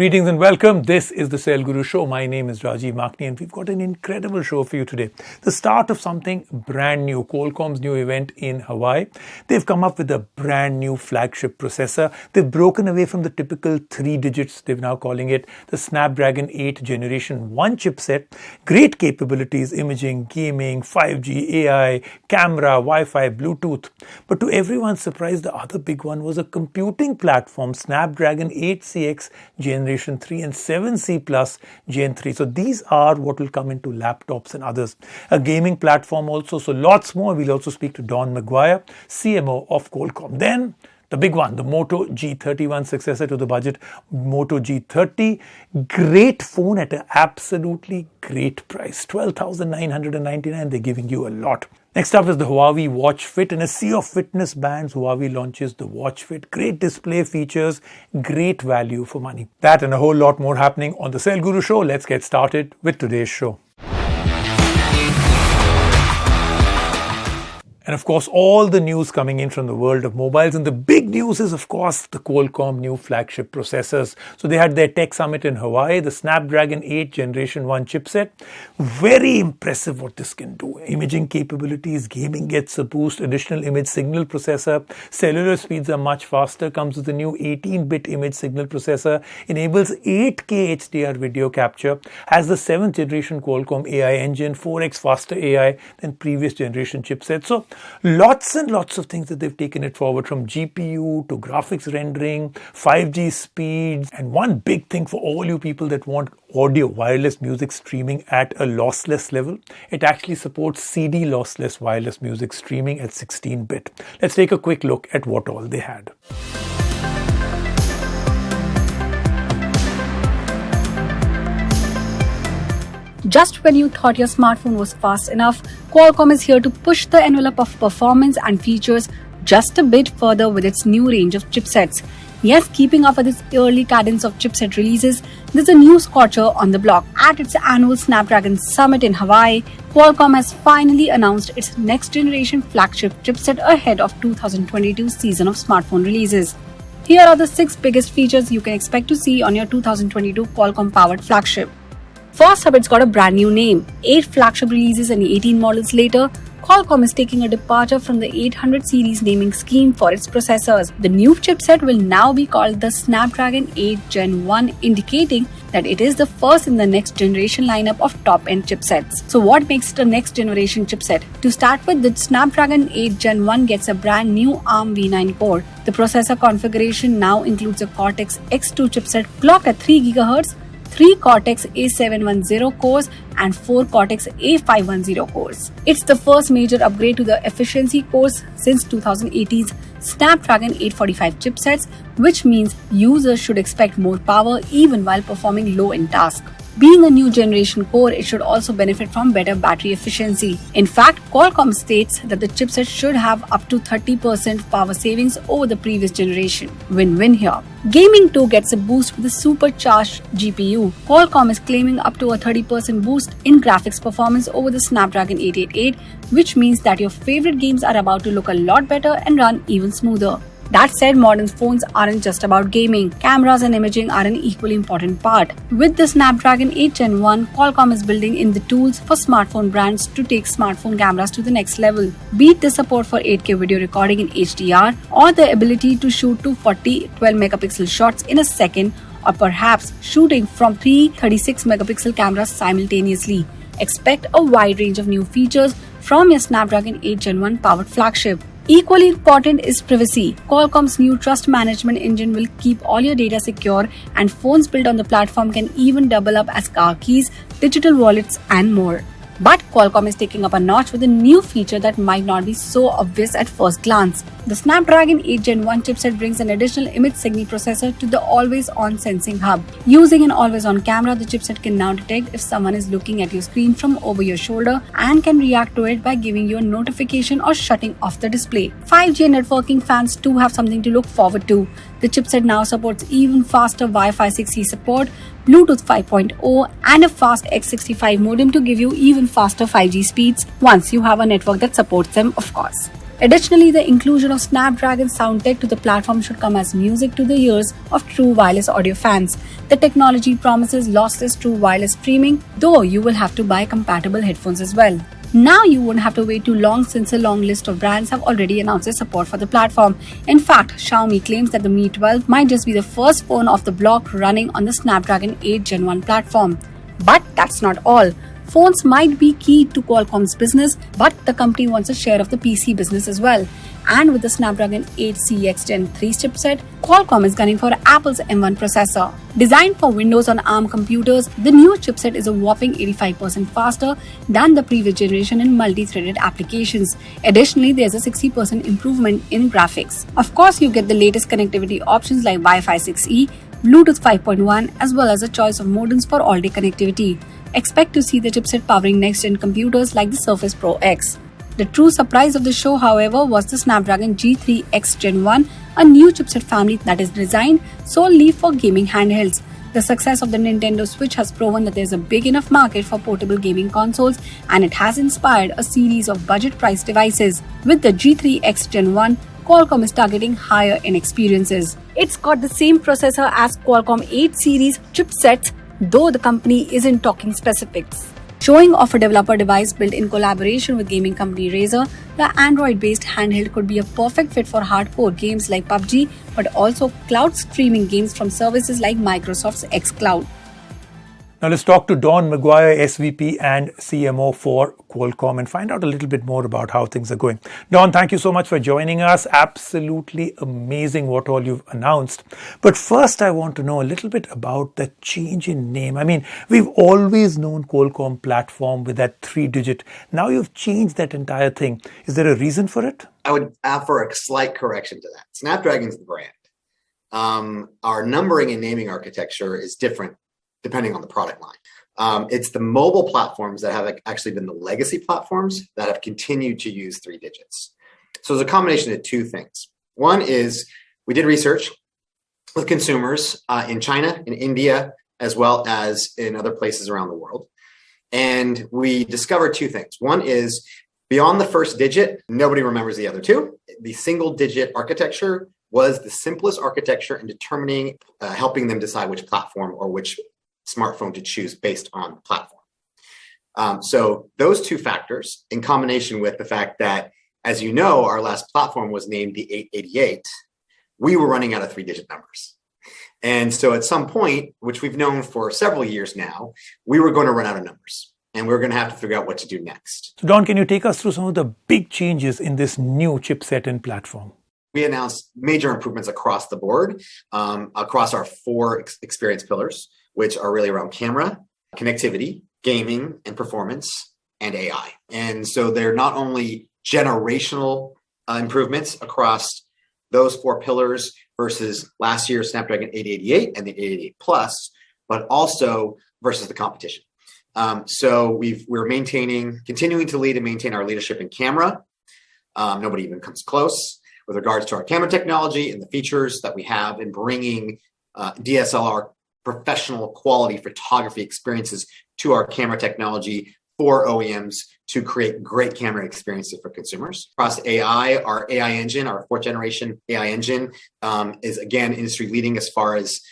Greetings and welcome. This is the Sale Guru Show. My name is Rajiv Makni and we've got an incredible show for you today. The start of something brand new, Qualcomm's new event in Hawaii. They've come up with a brand new flagship processor. They've broken away from the typical 3 digits. They're now calling it the Snapdragon 8 Generation 1 chipset. Great capabilities, imaging, gaming, 5G, AI, camera, Wi-Fi, Bluetooth. But to everyone's surprise, the other big one was a computing platform, Snapdragon 8CX Generation 3 and 7C Plus Gen 3. So these are what will come into laptops and others. A gaming platform also, so lots more. We'll also speak to Don McGuire, CMO of Qualcomm. Then the big one, the Moto G31 successor to the budget, Moto G30. Great phone at an absolutely great price, $12,999. They're giving you a lot. Next up is the Huawei Watch Fit. In a sea of fitness bands, Huawei launches the Watch Fit. Great display features, great value for money. That and a whole lot more happening on the Sale Guru Show. Let's get started with today's show. And of course, all the news coming in from the world of mobiles. And the big news is, of course, the Qualcomm new flagship processors. So they had their tech summit in Hawaii, the Snapdragon 8 Generation 1 chipset. Very impressive what this can do. Imaging capabilities, gaming gets a boost, additional image signal processor. Cellular speeds are much faster, comes with a new 18-bit image signal processor, enables 8K HDR video capture, has the 7th generation Qualcomm AI engine, 4x faster AI than previous generation chipsets. So lots and lots of things that they've taken it forward, from GPU to graphics rendering, 5G speeds, and one big thing for all you people that want audio, wireless music streaming at a lossless level. It actually supports CD lossless wireless music streaming at 16-bit. Let's take a quick look at what all they had. Just when you thought your smartphone was fast enough, Qualcomm is here to push the envelope of performance and features just a bit further with its new range of chipsets. Yes, keeping up with its early cadence of chipset releases, there's a new scorcher on the block. At its annual Snapdragon Summit in Hawaii, Qualcomm has finally announced its next generation flagship chipset ahead of 2022 season of smartphone releases. Here are the 6 biggest features you can expect to see on your 2022 Qualcomm-powered flagship. First up, it's got a brand new name. 8 flagship releases and 18 models later, Qualcomm is taking a departure from the 800 series naming scheme for its processors. The new chipset will now be called the Snapdragon 8 Gen 1, indicating that it is the first in the next generation lineup of top-end chipsets. So what makes it a next generation chipset? To start with, the Snapdragon 8 Gen 1 gets a brand new ARM v9 core. The processor configuration now includes a Cortex X2 chipset clocked at 3 GHz, 3 Cortex A710 cores and 4 Cortex A510 cores. It's the first major upgrade to the efficiency cores since 2018's Snapdragon 845 chipsets, which means users should expect more power even while performing low-end tasks. Being a new generation core, it should also benefit from better battery efficiency. In fact, Qualcomm states that the chipset should have up to 30% power savings over the previous generation. Win-win here. Gaming too gets a boost with a supercharged GPU. Qualcomm is claiming up to a 30% boost in graphics performance over the Snapdragon 888, which means that your favorite games are about to look a lot better and run even smoother. That said, modern phones aren't just about gaming. Cameras and imaging are an equally important part. With the Snapdragon 8 Gen 1, Qualcomm is building in the tools for smartphone brands to take smartphone cameras to the next level. Be it the support for 8K video recording in HDR or the ability to shoot 240 12-megapixel shots in a second, or perhaps shooting from 3 36-megapixel cameras simultaneously. Expect a wide range of new features from your Snapdragon 8 Gen 1 powered flagship. Equally important is privacy. Qualcomm's new trust management engine will keep all your data secure, and phones built on the platform can even double up as car keys, digital wallets, and more. But Qualcomm is taking up a notch with a new feature that might not be so obvious at first glance. The Snapdragon 8 Gen 1 chipset brings an additional image signal processor to the always-on sensing hub. Using an always-on camera, the chipset can now detect if someone is looking at your screen from over your shoulder and can react to it by giving you a notification or shutting off the display. 5G networking fans too have something to look forward to. The chipset now supports even faster Wi-Fi 6E support, Bluetooth 5.0 and a fast X65 modem to give you even faster 5G speeds once you have a network that supports them, of course. Additionally, the inclusion of Snapdragon sound tech to the platform should come as music to the ears of true wireless audio fans. The technology promises lossless true wireless streaming, though you will have to buy compatible headphones as well. Now you won't have to wait too long since a long list of brands have already announced their support for the platform. In fact, Xiaomi claims that the Mi 12 might just be the first phone off the block running on the Snapdragon 8 Gen 1 platform. But that's not all. Phones might be key to Qualcomm's business, but the company wants a share of the PC business as well. And with the Snapdragon 8 CX Gen 3 chipset, Qualcomm is gunning for Apple's M1 processor. Designed for Windows on ARM computers, the new chipset is a whopping 85% faster than the previous generation in multi-threaded applications. Additionally, there's a 60% improvement in graphics. Of course, you get the latest connectivity options like Wi-Fi 6E, Bluetooth 5.1, as well as a choice of modems for all-day connectivity. Expect to see the chipset powering next-gen computers like the Surface Pro X. The true surprise of the show, however, was the Snapdragon G3X Gen 1, a new chipset family that is designed solely for gaming handhelds. The success of the Nintendo Switch has proven that there's a big enough market for portable gaming consoles, and it has inspired a series of budget-priced devices. With the G3X Gen 1, Qualcomm is targeting higher-end experiences. It's got the same processor as Qualcomm 8 series chipsets, though the company isn't talking specifics. Showing off a developer device built in collaboration with gaming company Razer, the Android-based handheld could be a perfect fit for hardcore games like PUBG, but also cloud streaming games from services like Microsoft's xCloud. Now let's talk to Don McGuire, SVP and CMO for Qualcomm, and find out a little bit more about how things are going. Don, thank you so much for joining us. Absolutely amazing what all you've announced. But first, I want to know a little bit about the change in name. I mean, we've always known Qualcomm platform with that 3-digit. Now you've changed that entire thing. Is there a reason for it? I would offer a slight correction to that. Snapdragon's the brand. Our numbering and naming architecture is different depending on the product line. It's the mobile platforms that have actually been the legacy platforms that have continued to use 3 digits. So there's a combination of 2 things. One is we did research with consumers in China, in India, as well as in other places around the world. And we discovered 2 things. One is beyond the first digit, nobody remembers the other 2. The single digit architecture was the simplest architecture in determining, helping them decide which platform or which smartphone to choose based on the platform. So those 2 factors, in combination with the fact that, as you know, our last platform was named the 888, we were running out of 3-digit numbers. And so at some point, which we've known for several years now, we were going to run out of numbers. And we're going to have to figure out what to do next. So Don, can you take us through some of the big changes in this new chipset and platform? We announced major improvements across the board, across our 4 experience pillars, which are really around camera, connectivity, gaming, and performance, and AI. And so they're not only generational improvements across those 4 pillars versus last year's Snapdragon 888 and the 888 Plus, but also versus the competition. So we're continuing to lead and maintain our leadership in camera. Nobody even comes close with regards to our camera technology and the features that we have in bringing DSLR professional quality photography experiences to our camera technology for OEMs to create great camera experiences for consumers. Across AI, our AI engine, our 4th generation AI engine, is again industry leading as far as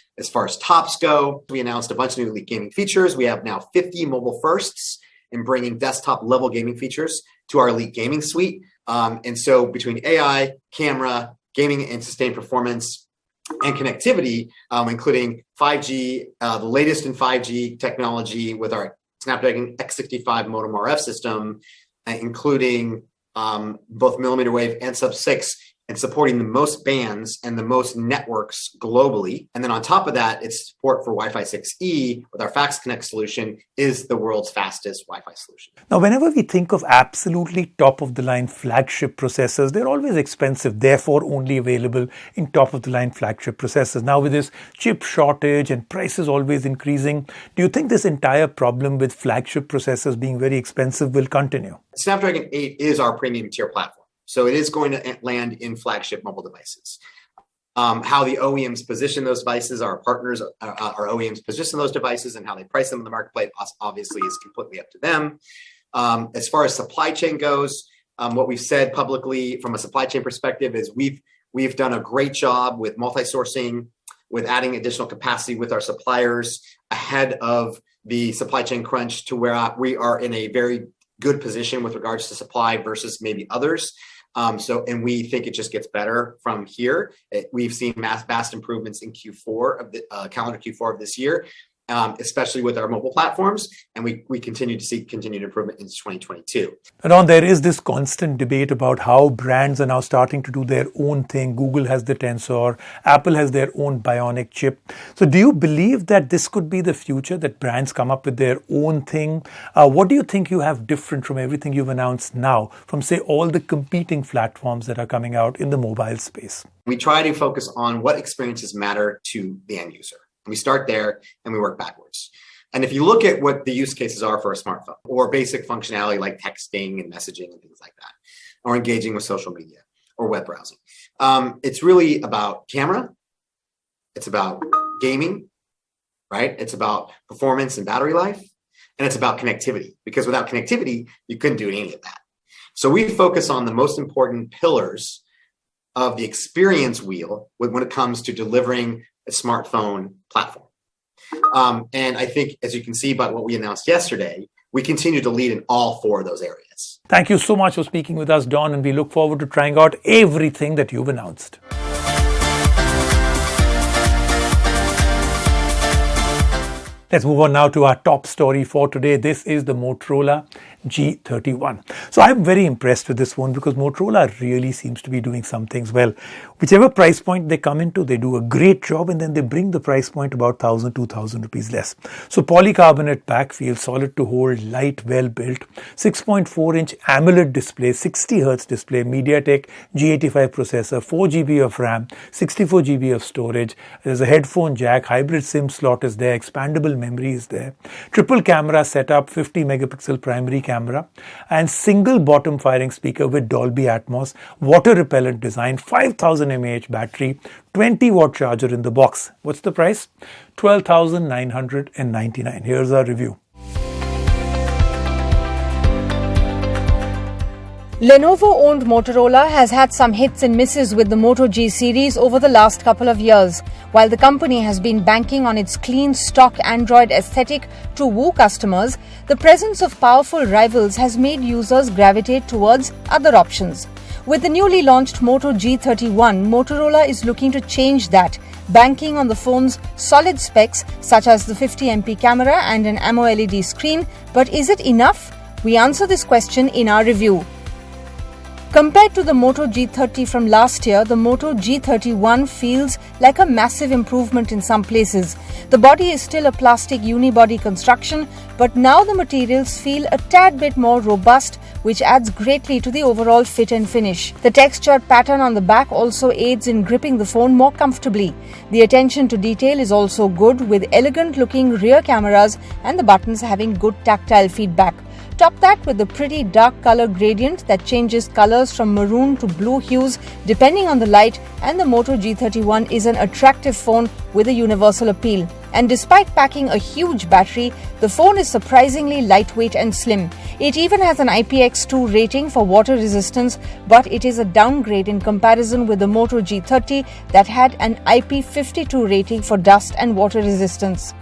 tops go. We announced a bunch of new elite gaming features. We have now 50 mobile firsts in bringing desktop level gaming features to our elite gaming suite. And so between AI, camera, gaming and sustained performance, and connectivity, including 5G, the latest in 5G technology with our Snapdragon X65 modem RF system, including both millimeter wave and sub-6, and supporting the most bands and the most networks globally. And then on top of that, its support for Wi-Fi 6E with our Fax Connect solution is the world's fastest Wi-Fi solution. Now, whenever we think of absolutely top-of-the-line flagship processors, they're always expensive, therefore only available in top-of-the-line flagship processors. Now, with this chip shortage and prices always increasing, do you think this entire problem with flagship processors being very expensive will continue? Snapdragon 8 is our premium tier platform. So it is going to land in flagship mobile devices. How the OEMs position those devices, our partners, our OEMs position those devices, and how they price them in the marketplace obviously is completely up to them. As far as supply chain goes, what we've said publicly from a supply chain perspective is we've done a great job with multi-sourcing, with adding additional capacity with our suppliers ahead of the supply chain crunch to where we are in a very good position with regards to supply versus maybe others. And we think it just gets better from here. We've seen vast improvements in Q4 of the calendar Q4 of this year, especially with our mobile platforms, and we continue to see continued improvement into 2022. Don, there is this constant debate about how brands are now starting to do their own thing. Google has the Tensor, Apple has their own Bionic chip. So do you believe that this could be the future, that brands come up with their own thing? What do you think you have different from everything you've announced now, from say all the competing platforms that are coming out in the mobile space? We try to focus on what experiences matter to the end user. We start there and we work backwards. And if you look at what the use cases are for a smartphone or basic functionality like texting and messaging and things like that, or engaging with social media or web browsing, it's really about camera. It's about gaming, right? It's about performance and battery life. And it's about connectivity, because without connectivity, you couldn't do any of that. So we focus on the most important pillars of the experience wheel when it comes to delivering a smartphone platform. And I think, as you can see by what we announced yesterday, we continue to lead in all four of those areas. Thank you so much for speaking with us, Don, and we look forward to trying out everything that you've announced. Let's move on now to our top story for today. This is the Motorola G31. So I'm very impressed with this phone because Motorola really seems to be doing some things well. Whichever price point they come into, they do a great job, and then they bring the price point about 1,000, 2,000 rupees less. So polycarbonate back feels solid to hold, light, well built, 6.4-inch AMOLED display, 60 Hz display, MediaTek G85 processor, 4 GB of RAM, 64 GB of storage. There's a headphone jack, hybrid SIM slot is there, expandable memory is there, triple camera setup, 50 megapixel primary camera, and single bottom firing speaker with Dolby Atmos, water repellent design, 5000 mAh battery, 20 watt charger in the box. What's the price? 12,999. Here's our review. Lenovo-owned Motorola has had some hits and misses with the Moto G series over the last couple of years. While the company has been banking on its clean stock Android aesthetic to woo customers, the presence of powerful rivals has made users gravitate towards other options. With the newly launched Moto G31, Motorola is looking to change that, banking on the phone's solid specs such as the 50MP camera and an AMOLED screen. But is it enough? We answer this question in our review. Compared to the Moto G30 from last year, the Moto G31 feels like a massive improvement in some places. The body is still a plastic unibody construction, but now the materials feel a tad bit more robust, which adds greatly to the overall fit and finish. The textured pattern on the back also aids in gripping the phone more comfortably. The attention to detail is also good, with elegant-looking rear cameras and the buttons having good tactile feedback. Top that with the pretty dark color gradient that changes colors from maroon to blue hues depending on the light, and the Moto G31 is an attractive phone with a universal appeal. And despite packing a huge battery, the phone is surprisingly lightweight and slim. It even has an IPX2 rating for water resistance, but it is a downgrade in comparison with the Moto G30 that had an IP52 rating for dust and water resistance.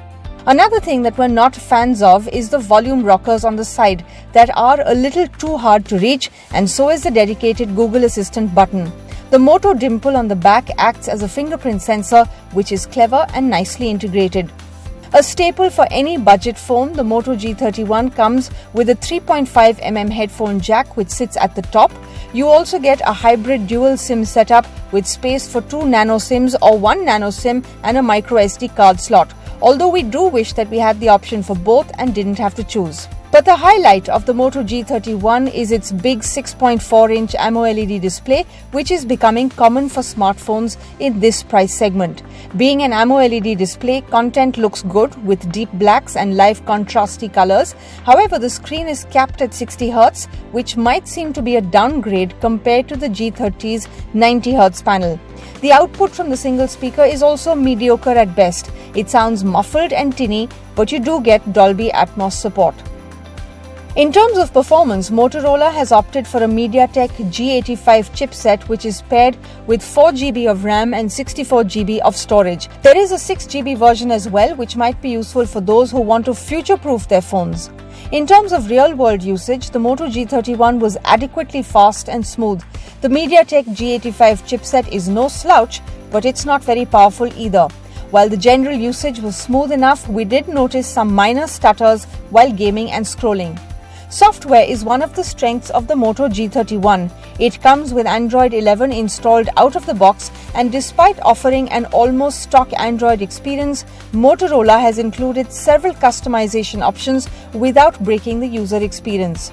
Another thing that we're not fans of is the volume rockers on the side that are a little too hard to reach, and so is the dedicated Google Assistant button. The Moto dimple on the back acts as a fingerprint sensor, which is clever and nicely integrated. A staple for any budget phone, the Moto G31 comes with a 3.5mm headphone jack which sits at the top. You also get a hybrid dual SIM setup with space for 2 nano SIMs or 1 nano SIM and a micro SD card slot. Although we do wish that we had the option for both and didn't have to choose. But the highlight of the Moto G31 is its big 6.4-inch AMOLED display, which is becoming common for smartphones in this price segment. Being an AMOLED display, content looks good with deep blacks and live contrasty colors. However, the screen is capped at 60 Hz, which might seem to be a downgrade compared to the G30's 90 Hz panel. The output from the single speaker is also mediocre at best. It sounds muffled and tinny, but you do get Dolby Atmos support. In terms of performance, Motorola has opted for a MediaTek G85 chipset, which is paired with 4GB of RAM and 64GB of storage. There is a 6GB version as well, which might be useful for those who want to future-proof their phones. In terms of real-world usage, the Moto G31 was adequately fast and smooth. The MediaTek G85 chipset is no slouch, but it's not very powerful either. While the general usage was smooth enough, we did notice some minor stutters while gaming and scrolling. Software is one of the strengths of the Moto G31. It comes with Android 11 installed out of the box, and despite offering an almost stock Android experience, Motorola has included several customization options without breaking the user experience.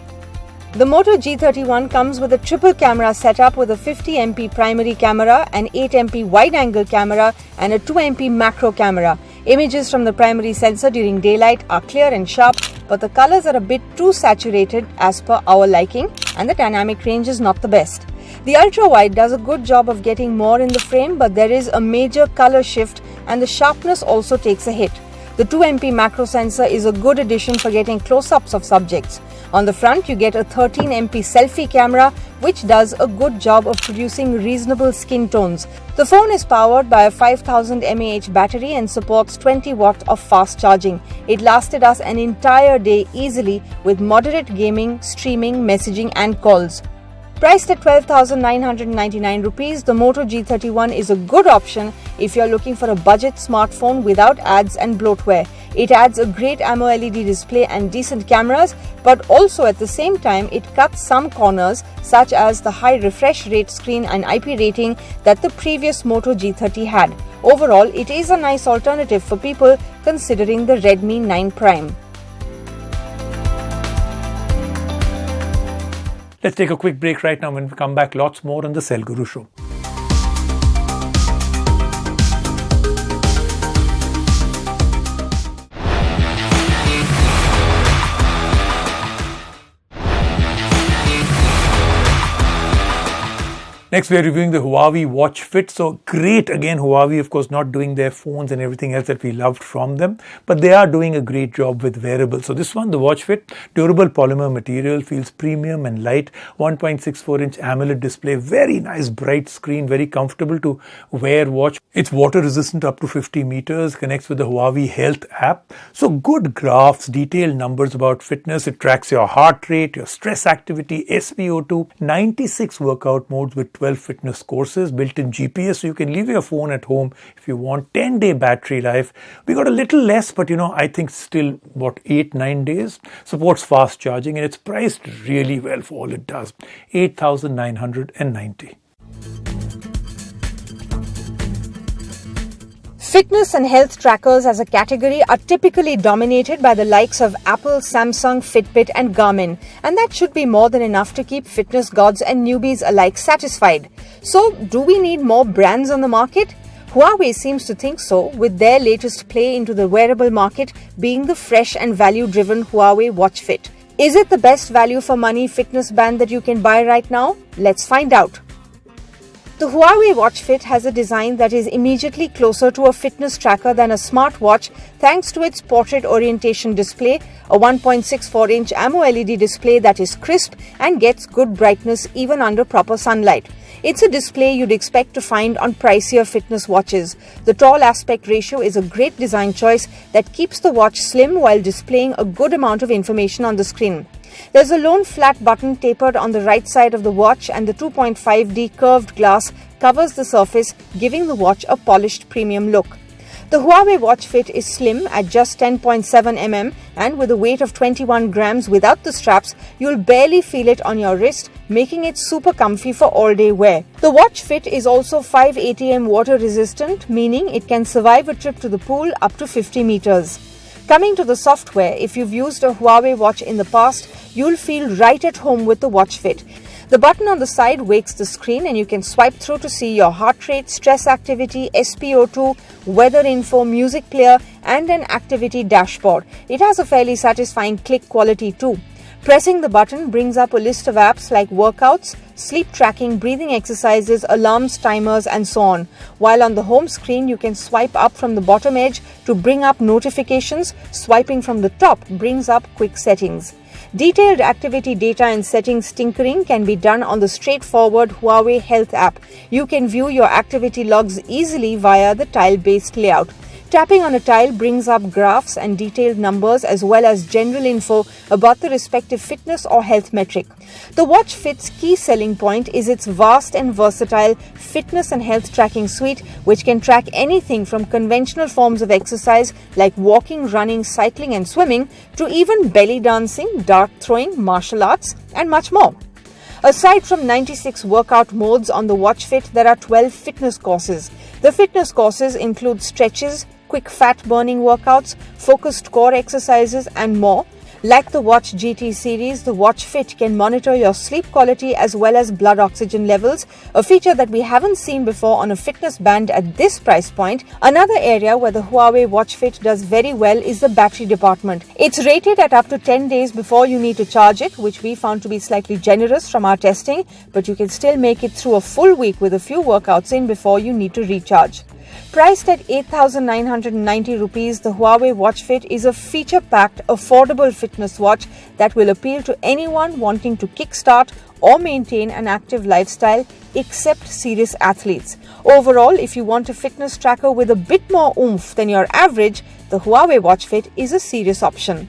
The Moto G31 comes with a triple camera setup with a 50MP primary camera, an 8MP wide-angle camera and a 2MP macro camera. Images from the primary sensor during daylight are clear and sharp, but the colors are a bit too saturated as per our liking, and the dynamic range is not the best. The ultra-wide does a good job of getting more in the frame, but there is a major color shift and the sharpness also takes a hit. The 2MP macro sensor is a good addition for getting close-ups of subjects. On the front, you get a 13MP selfie camera, which does a good job of producing reasonable skin tones. The phone is powered by a 5000 mAh battery and supports 20 watt of fast charging. It lasted us an entire day easily with moderate gaming, streaming, messaging and calls. Priced at 12,999 rupees, the Moto G31 is a good option if you're looking for a budget smartphone without ads and bloatware. It adds a great AMOLED display and decent cameras, but also at the same time it cuts some corners such as the high refresh rate screen and IP rating that the previous Moto G30 had. Overall, it is a nice alternative for people considering the Redmi 9 Prime. Let's take a quick break right now. When we come back, lots more on the Cell Guru Show. Next, we are reviewing the Huawei Watch Fit. So great, again, Huawei, of course, not doing their phones and everything else that we loved from them, but they are doing a great job with wearables. So this one, the Watch Fit, durable polymer material, feels premium and light, 1.64-inch AMOLED display, very nice bright screen, very comfortable to wear watch. It's water resistant up to 50 meters, connects with the Huawei Health app. So good graphs, detailed numbers about fitness. It tracks your heart rate, your stress activity, SpO2, 96 workout modes with 12 fitness courses, built-in GPS, so you can leave your phone at home if you want. 10-day battery life. We got a little less, but I think still 8-9 days. Supports fast charging, and it's priced really well for all it does. 8,990. Fitness and health trackers as a category are typically dominated by the likes of Apple, Samsung, Fitbit and Garmin, and that should be more than enough to keep fitness gods and newbies alike satisfied. So, do we need more brands on the market? Huawei seems to think so, with their latest play into the wearable market being the fresh and value-driven Huawei Watch Fit. Is it the best value for money fitness band that you can buy right now? Let's find out. The Huawei Watch Fit has a design that is immediately closer to a fitness tracker than a smartwatch thanks to its portrait orientation display, a 1.64-inch AMOLED display that is crisp and gets good brightness even under proper sunlight. It's a display you'd expect to find on pricier fitness watches. The tall aspect ratio is a great design choice that keeps the watch slim while displaying a good amount of information on the screen. There's a lone flat button tapered on the right side of the watch, and the 2.5D curved glass covers the surface, giving the watch a polished premium look. The Huawei Watch Fit is slim at just 10.7 mm, and with a weight of 21 grams without the straps, you'll barely feel it on your wrist, making it super comfy for all-day wear. The Watch Fit is also 5 ATM water resistant, meaning it can survive a trip to the pool up to 50 meters. Coming to the software, if you've used a Huawei watch in the past, you'll feel right at home with the Watch Fit. The button on the side wakes the screen and you can swipe through to see your heart rate, stress activity, SpO2, weather info, music player and an activity dashboard. It has a fairly satisfying click quality too. Pressing the button brings up a list of apps like workouts, sleep tracking, breathing exercises, alarms, timers and so on. While on the home screen, you can swipe up from the bottom edge to bring up notifications. Swiping from the top brings up quick settings. Detailed activity data and settings tinkering can be done on the straightforward Huawei Health app. You can view your activity logs easily via the tile-based layout. Tapping on a tile brings up graphs and detailed numbers as well as general info about the respective fitness or health metric. The Watch Fit's key selling point is its vast and versatile fitness and health tracking suite, which can track anything from conventional forms of exercise like walking, running, cycling and swimming to even belly dancing, dart throwing, martial arts and much more. Aside from 96 workout modes on the Watch Fit, there are 12 fitness courses. The fitness courses include stretches, quick fat burning workouts, focused core exercises and more. Like the Watch GT series, the Watch Fit can monitor your sleep quality as well as blood oxygen levels, a feature that we haven't seen before on a fitness band at this price point. Another area where the Huawei Watch Fit does very well is the battery department. It's rated at up to 10 days before you need to charge it, which we found to be slightly generous from our testing, but you can still make it through a full week with a few workouts in before you need to recharge. Priced at 8,990 rupees, the Huawei Watch Fit is a feature-packed, affordable fitness watch that will appeal to anyone wanting to kickstart or maintain an active lifestyle, except serious athletes. Overall, if you want a fitness tracker with a bit more oomph than your average, the Huawei Watch Fit is a serious option.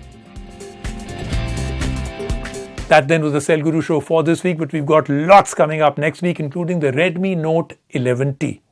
That then was the Cell Guru show for this week, but we've got lots coming up next week, including the Redmi Note 11T.